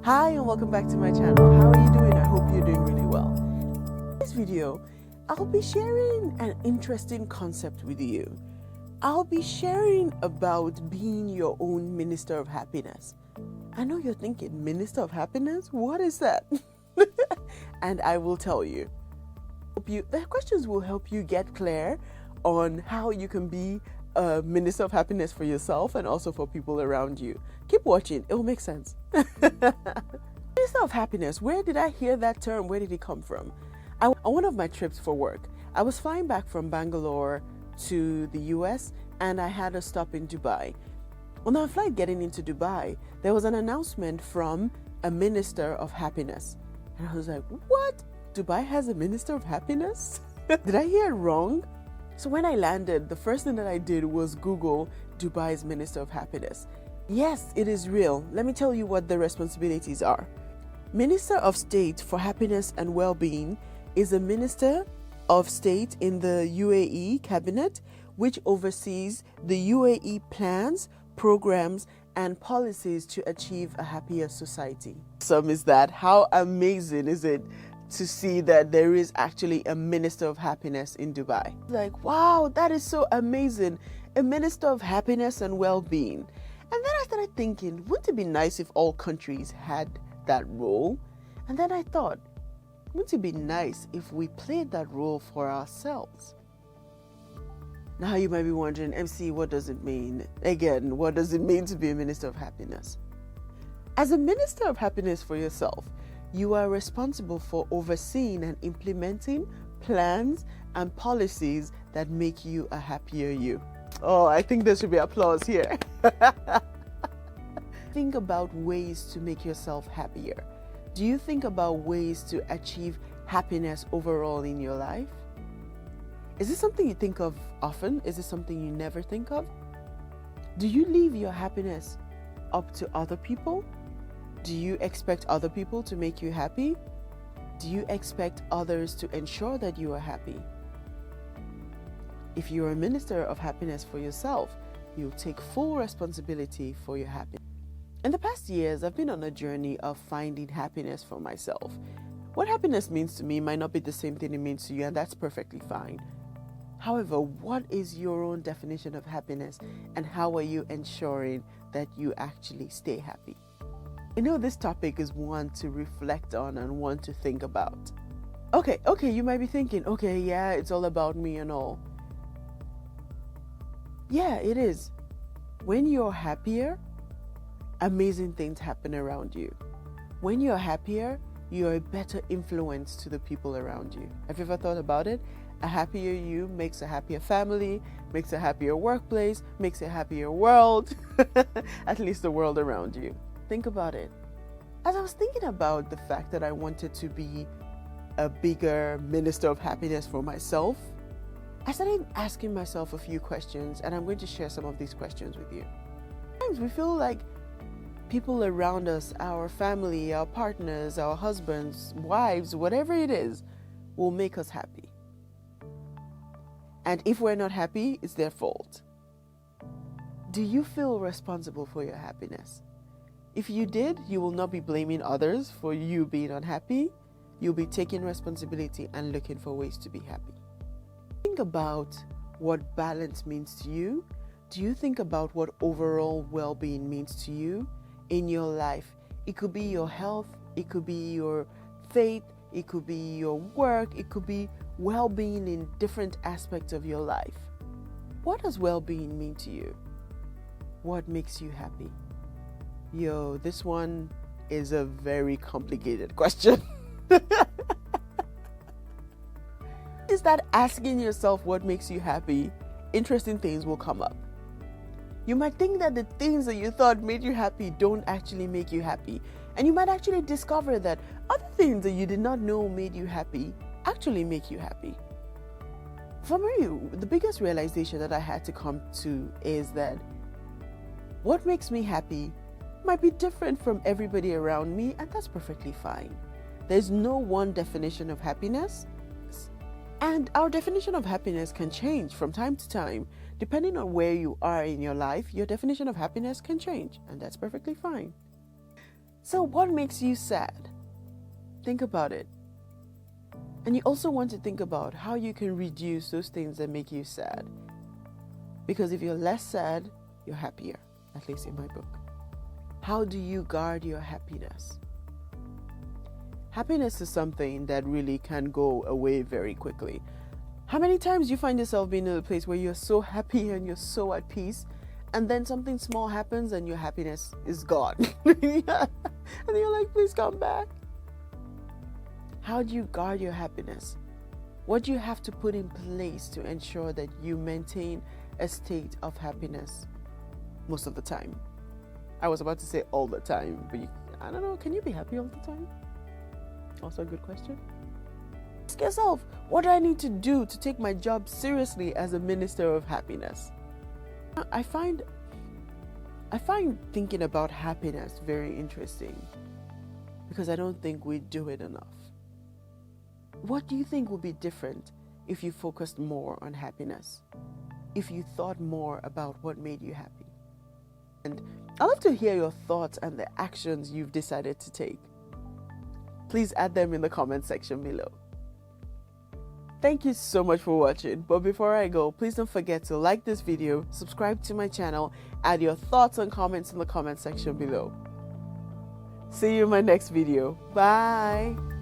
Hi and welcome back to my channel. How are you doing? I hope you're doing really well. In this video, I'll be sharing an interesting concept with you. I'll be sharing about being your own minister of happiness. I know you're thinking, minister of happiness? What is that? And I will tell you. The questions will help you get clear on how you can be a minister of happiness for yourself and also for people around you. Keep watching, it will make sense. Minister of happiness, where did I hear that term? Where did it come from? On one of my trips for work, I was flying back from Bangalore to the US and I had a stop in Dubai. On our flight getting into Dubai, there was an announcement from a minister of happiness. And I was like, what? Dubai has a minister of happiness? Did I hear it wrong? So when I landed, the first thing that I did was Google Dubai's Minister of Happiness. Yes, it is real. Let me tell you what the responsibilities are. Minister of State for Happiness and Well-being is a Minister of State in the UAE cabinet, which oversees the UAE plans, programs, and policies to achieve a happier society. Some is that. How amazing is it to see that there is actually a Minister of Happiness in Dubai? Like, wow, that is so amazing. A Minister of Happiness and Well-being. And then I started thinking, wouldn't it be nice if all countries had that role? And then I thought, wouldn't it be nice if we played that role for ourselves? Now you might be wondering, MC, what does it mean? Again, what does it mean to be a Minister of Happiness? As a Minister of Happiness for yourself, you are responsible for overseeing and implementing plans and policies that make you a happier you. Oh, I think there should be applause here. Think about ways to make yourself happier. Do you think about ways to achieve happiness overall in your life? Is this something you think of often? Is this something you never think of? Do you leave your happiness up to other people? Do you expect other people to make you happy? Do you expect others to ensure that you are happy? If you're a minister of happiness for yourself, you'll take full responsibility for your happiness. In the past years, I've been on a journey of finding happiness for myself. What happiness means to me might not be the same thing it means to you, and that's perfectly fine. However, what is your own definition of happiness, and how are you ensuring that you actually stay happy? I know this topic is one to reflect on and one to think about. Okay, you might be thinking, okay, yeah, it's all about me and all. Yeah, it is. When you're happier, amazing things happen around you. When you're happier, you're a better influence to the people around you. Have you ever thought about it? A happier you makes a happier family, makes a happier workplace, makes a happier world, at least the world around you. Think about it. As I was thinking about the fact that I wanted to be a bigger minister of happiness for myself, I started asking myself a few questions, and I'm going to share some of these questions with you. Sometimes we feel like people around us, our family, our partners, our husbands, wives, whatever it is, will make us happy. And if we're not happy, it's their fault. Do you feel responsible for your happiness? If you did, you will not be blaming others for you being unhappy. You'll be taking responsibility and looking for ways to be happy. Think about what balance means to you. Do you think about what overall well-being means to you in your life? It could be your health, it could be your faith, it could be your work, it could be well-being in different aspects of your life. What does well-being mean to you? What makes you happy? Yo, this one is a very complicated question. Is that asking yourself what makes you happy, interesting things will come up. You might think that the things that you thought made you happy don't actually make you happy. And you might actually discover that other things that you did not know made you happy actually make you happy. For me, the biggest realization that I had to come to is that what makes me happy might be different from everybody around me, and that's perfectly fine. There's no one definition of happiness, and our definition of happiness can change from time to time. Depending on where you are in your life, your definition of happiness can change, and that's perfectly fine. So what makes you sad? Think about it. And you also want to think about how you can reduce those things that make you sad. Because if you're less sad, you're happier, at least in my book. How do you guard your happiness? Happiness is something that really can go away very quickly. How many times you find yourself being in a place where you're so happy and you're so at peace, and then something small happens and your happiness is gone? And you're like, please come back. How do you guard your happiness? What do you have to put in place to ensure that you maintain a state of happiness most of the time? I was about to say all the time, but I don't know, can you be happy all the time? Also a good question. Ask yourself, what do I need to do to take my job seriously as a minister of happiness? I find thinking about happiness very interesting because I don't think we do it enough. What do you think would be different if you focused more on happiness? If you thought more about what made you happy? And I'd love to hear your thoughts and the actions you've decided to take. Please add them in the comment section below. Thank you so much for watching. But before I go, please don't forget to like this video, subscribe to my channel, add your thoughts and comments in the comment section below. See you in my next video. Bye.